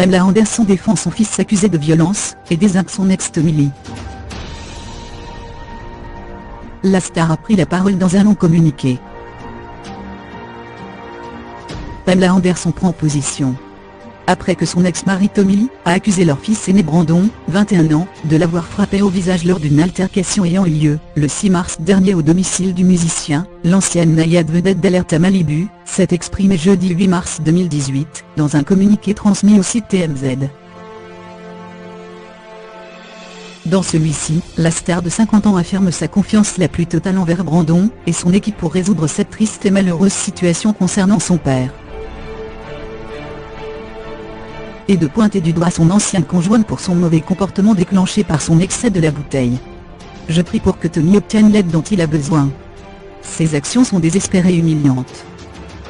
Pamela Anderson défend son fils accusé de violence, et désingue son ex Tommy Lee. La star a pris la parole dans un long communiqué. Pamela Anderson prend position. Après que son ex-mari Tommy Lee a accusé leur fils aîné Brandon, 21 ans, de l'avoir frappé au visage lors d'une altercation ayant eu lieu, le 6 mars dernier au domicile du musicien, l'ancienne naïade vedette d'Alerte à Malibu, s'est exprimée jeudi 8 mars 2018, dans un communiqué transmis au site TMZ. Dans celui-ci, la star de 50 ans affirme sa confiance la plus totale envers Brandon et son équipe pour résoudre cette triste et malheureuse situation concernant son père. Et de pointer du doigt son ancien conjoint pour son mauvais comportement déclenché par son excès de la bouteille. Je prie pour que Tommy obtienne l'aide dont il a besoin. Ses actions sont désespérées et humiliantes.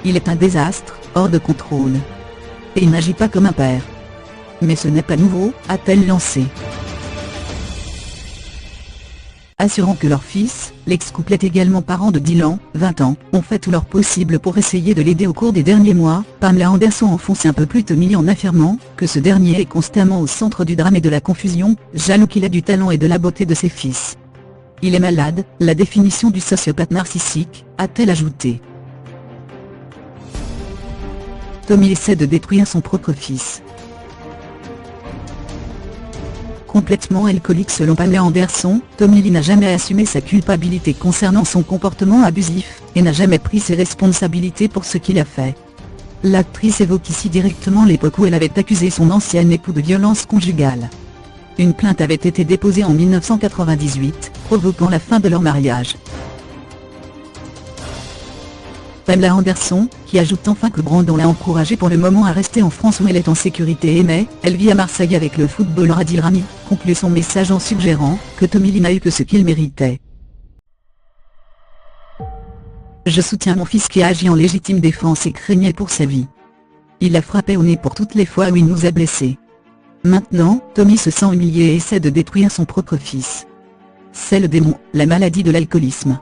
Il est un désastre, hors de contrôle. Et il n'agit pas comme un père. Mais ce n'est pas nouveau, a-t-elle lancé. Assurant que leur fils, l'ex-couple est également parent de Dylan, 20 ans, ont fait tout leur possible pour essayer de l'aider au cours des derniers mois, Pamela Anderson enfonce un peu plus Tommy Lee en affirmant que ce dernier est constamment au centre du drame et de la confusion, jaloux qu'il a du talent et de la beauté de ses fils. Il est malade, la définition du sociopathe narcissique, a-t-elle ajouté. Tommy essaie de détruire son propre fils. Complètement alcoolique selon Pamela Anderson, Tommy Lee n'a jamais assumé sa culpabilité concernant son comportement abusif, et n'a jamais pris ses responsabilités pour ce qu'il a fait. L'actrice évoque ici directement l'époque où elle avait accusé son ancien époux de violence conjugale. Une plainte avait été déposée en 1998, provoquant la fin de leur mariage. Pamela Anderson, qui ajoute enfin que Brandon l'a encouragée pour le moment à rester en France où elle est en sécurité et elle vit à Marseille avec le footballeur Adil Rami, conclut son message en suggérant que Tommy Lee n'a eu que ce qu'il méritait. Je soutiens mon fils qui a agi en légitime défense et craignait pour sa vie. Il l'a frappé au nez pour toutes les fois où il nous a blessés. Maintenant, Tommy se sent humilié et essaie de détruire son propre fils. C'est le démon, la maladie de l'alcoolisme.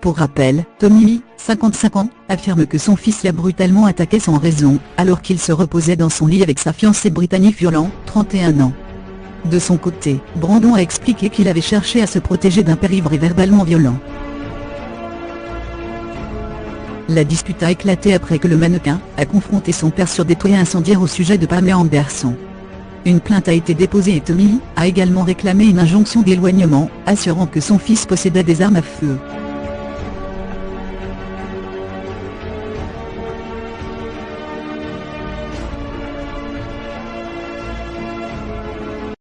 Pour rappel, Tommy Lee, 55 ans, affirme que son fils l'a brutalement attaqué sans raison, alors qu'il se reposait dans son lit avec sa fiancée britannique Violant, 31 ans. De son côté, Brandon a expliqué qu'il avait cherché à se protéger d'un père ivre et verbalement violent. La dispute a éclaté après que le mannequin a confronté son père sur des toits incendiaires au sujet de Pamela Anderson. Une plainte a été déposée et Tommy Lee a également réclamé une injonction d'éloignement, assurant que son fils possédait des armes à feu.